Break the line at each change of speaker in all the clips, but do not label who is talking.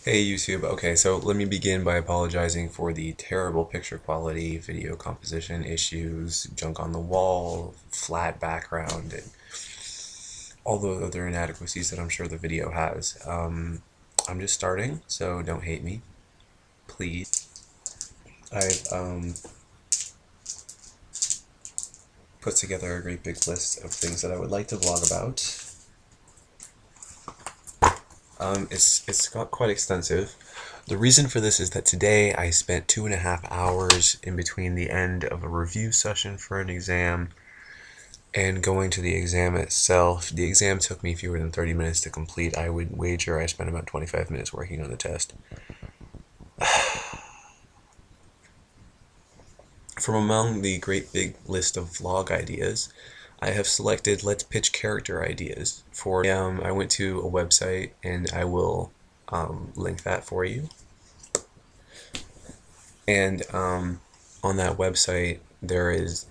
Hey YouTube, okay, so let me begin by apologizing for the terrible picture quality, video composition issues, junk on the wall, flat background, and all the other inadequacies that I'm sure the video has. I'm just starting, so don't hate me, please. I've put together a great big list of things that I would like to vlog about. It's got quite extensive. The reason for this is that today I spent 2.5 hours in between the end of a review session for an exam and going to the exam itself. The exam took me fewer than 30 minutes to complete. I would wager I spent about 25 minutes working on the test. From among the great big list of vlog ideas, I have selected let's pitch character ideas for. I went to a website and I will link that for you. And on that website,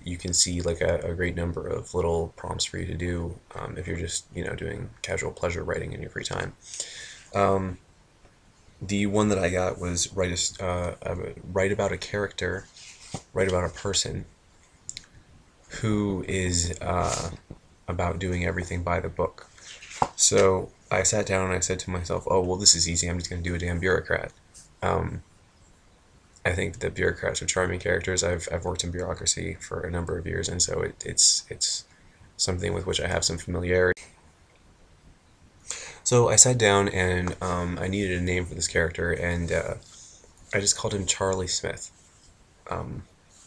you can see like a great number of little prompts for you to do if you're just doing casual pleasure writing in your free time. The one that I got was write about a character, write about a person who is about doing everything by the book. So I sat down and I said to myself, oh well, this is easy, I'm just going to do a damn bureaucrat. I think that bureaucrats are charming characters. I've worked in bureaucracy for a number of years, and so it's something with which I have some familiarity. So I sat down and I needed a name for this character, and I just called him Charlie Smith.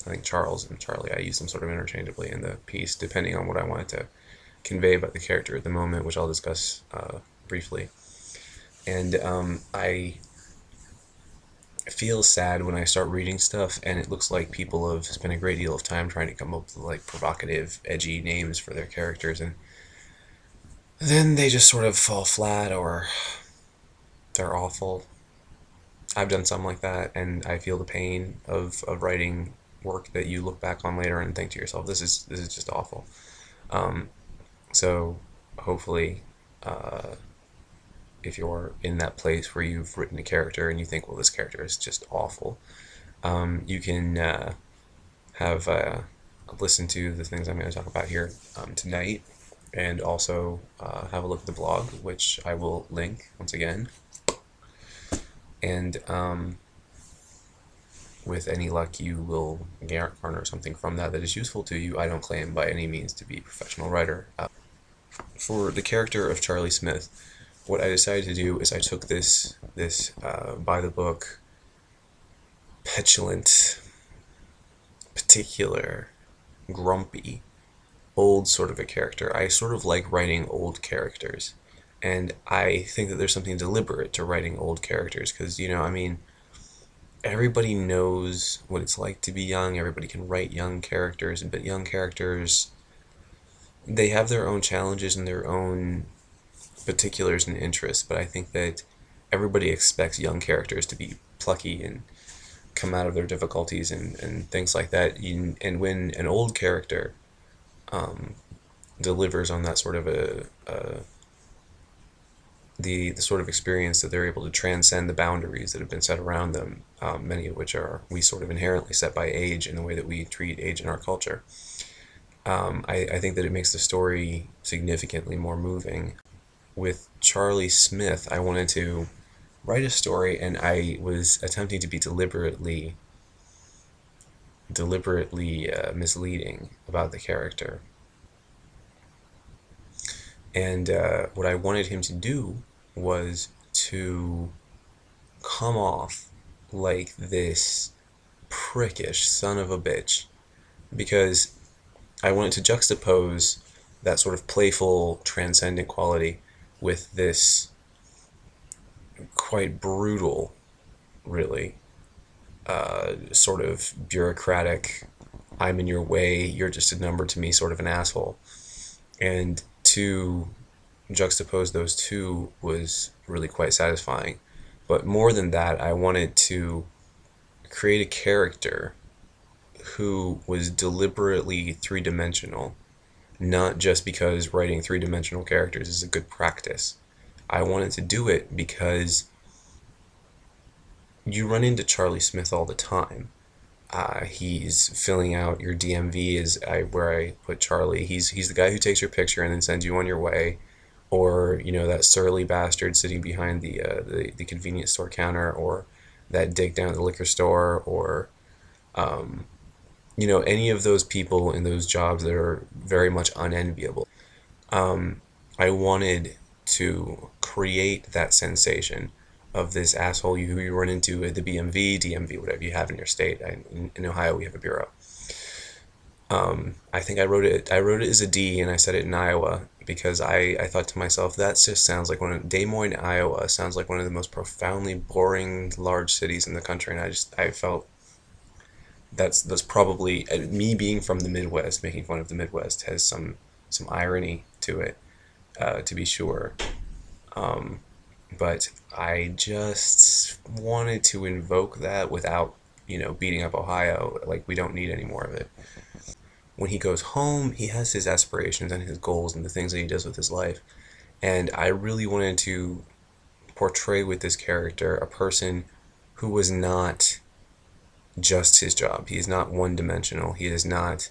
I think Charles and Charlie, I use them sort of interchangeably in the piece, depending on what I wanted to convey about the character at the moment, which I'll discuss briefly. And I feel sad when I start reading stuff and it looks like people have spent a great deal of time trying to come up with like provocative, edgy names for their characters, and then they just sort of fall flat or they're awful. I've done something like that, and I feel the pain of writing work that you look back on later and think to yourself, this is just awful. So hopefully, if you're in that place where you've written a character and you think, well, this character is just awful, you can have listen to the things I'm going to talk about here tonight, and also have a look at the blog, which I will link once again. And with any luck, you will garner something from that is useful to you. I don't claim by any means to be a professional writer. For the character of Charlie Smith, what I decided to do is I took this by the book, petulant, particular, grumpy, old sort of a character. I sort of like writing old characters, and I think that there's something deliberate to writing old characters because, I mean, everybody knows what it's like to be young. Everybody can write young characters, but young characters, they have their own challenges and their own particulars and interests, but I think that everybody expects young characters to be plucky and come out of their difficulties and things like that. And when an old character delivers on that sort of the sort of experience that they're able to transcend the boundaries that have been set around them, many of which are we sort of inherently set by age in the way that we treat age in our culture. I think that it makes the story significantly more moving. With Charlie Smith, I wanted to write a story, and I was attempting to be deliberately misleading about the character. And what I wanted him to do was to come off like this prickish son of a bitch, because I wanted to juxtapose that sort of playful, transcendent quality with this quite brutal, really, sort of bureaucratic, I'm in your way, you're just a number to me sort of an asshole. And to juxtapose those two was really quite satisfying. But more than that, I wanted to create a character who was deliberately three-dimensional, not just because writing three-dimensional characters is a good practice. I wanted to do it because you run into Charlie Smith all the time. He's filling out your DMV where I put Charlie. He's the guy who takes your picture and then sends you on your way, or that surly bastard sitting behind the convenience store counter, or that dick down at the liquor store, or any of those people in those jobs that are very much unenviable. I wanted to create that sensation of this asshole who you run into at the BMV, DMV, whatever you have in your state. In Ohio, we have a bureau. I think I wrote it. I wrote it as a D, and I said it in Iowa because I thought to myself, that just sounds like Des Moines, Iowa, sounds like one of the most profoundly boring large cities in the country, and I felt that's probably me being from the Midwest, making fun of the Midwest has some irony to it, to be sure. But I just wanted to invoke that without, beating up Ohio. Like, we don't need any more of it. When he goes home, he has his aspirations and his goals and the things that he does with his life. And I really wanted to portray with this character a person who was not just his job. He is not one dimensional. He is not,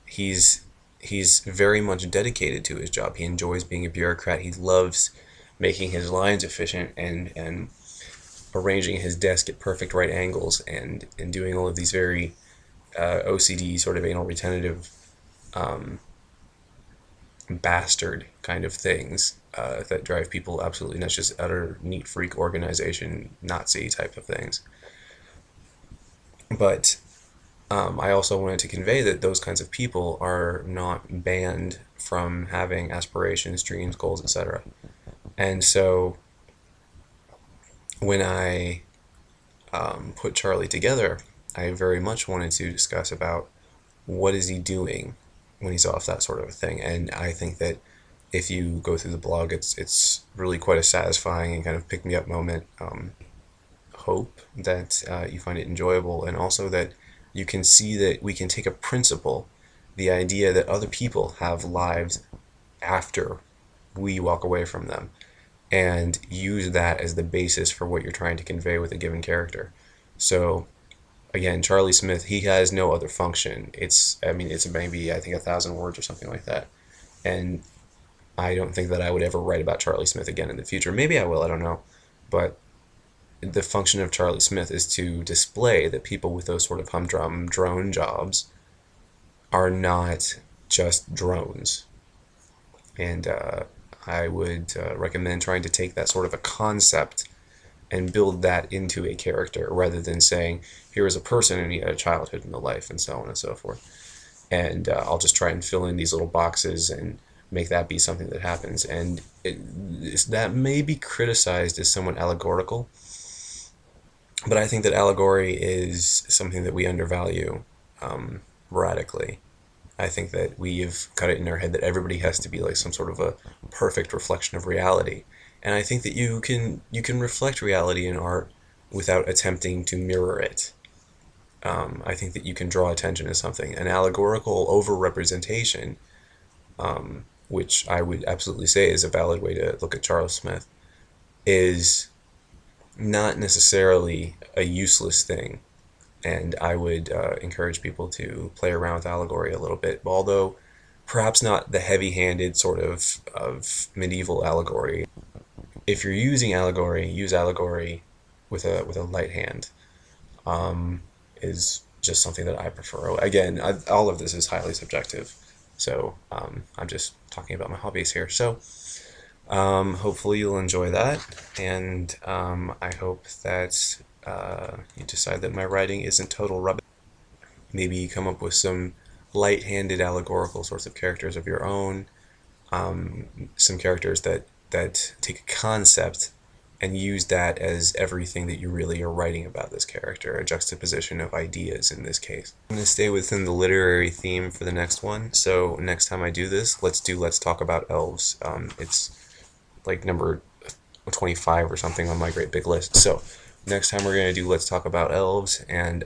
he's very much dedicated to his job. He enjoys being a bureaucrat. He loves making his lines efficient and arranging his desk at perfect right angles and doing all of these very OCD sort of anal retentive bastard kind of things that drive people absolutely nuts, just utter neat freak organization Nazi type of things. But I also wanted to convey that those kinds of people are not banned from having aspirations, dreams, goals, etc. And so when I put Charlie together, I very much wanted to discuss about what is he doing when he's off, that sort of a thing. And I think that if you go through the blog, it's really quite a satisfying and kind of pick me up moment. Hope that you find it enjoyable, and also that you can see that we can take a principle, the idea that other people have lives after we walk away from them, and use that as the basis for what you're trying to convey with a given character. So again, Charlie Smith, he has no other function. It's maybe, I think, 1,000 words or something like that. And I don't think that I would ever write about Charlie Smith again in the future. Maybe I will, I don't know. But the function of Charlie Smith is to display that people with those sort of humdrum drone jobs are not just drones. And I would recommend trying to take that sort of a concept and build that into a character, rather than saying, here is a person and he had a childhood and a life and so on and so forth. And I'll just try and fill in these little boxes and make that be something that happens. And that may be criticized as somewhat allegorical, but I think that allegory is something that we undervalue radically. I think that we've got it in our head that everybody has to be like some sort of a perfect reflection of reality. And I think that you can reflect reality in art without attempting to mirror it. I think that you can draw attention to something. An allegorical over-representation, which I would absolutely say is a valid way to look at Charles Smith, is not necessarily a useless thing. And I would encourage people to play around with allegory a little bit, although perhaps not the heavy-handed sort of medieval allegory. If you're using allegory, use allegory with a light hand. Is just something that I prefer. Again, all of this is highly subjective, so I'm just talking about my hobbies here. So hopefully you'll enjoy that, and I hope that you decide that my writing isn't total rubbish. Maybe come up with some light-handed allegorical sorts of characters of your own, some characters that take a concept and use that as everything that you really are writing about this character, a juxtaposition of ideas in this case. I'm going to stay within the literary theme for the next one, so next time I do this, let's Talk About Elves. It's like number 25 or something on my great big list. So next time we're going to do Let's Talk About Elves, and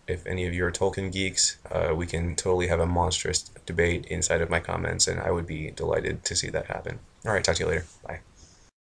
if any of you are Tolkien geeks, we can totally have a monstrous debate inside of my comments, and I would be delighted to see that happen. Alright, talk to you later. Bye.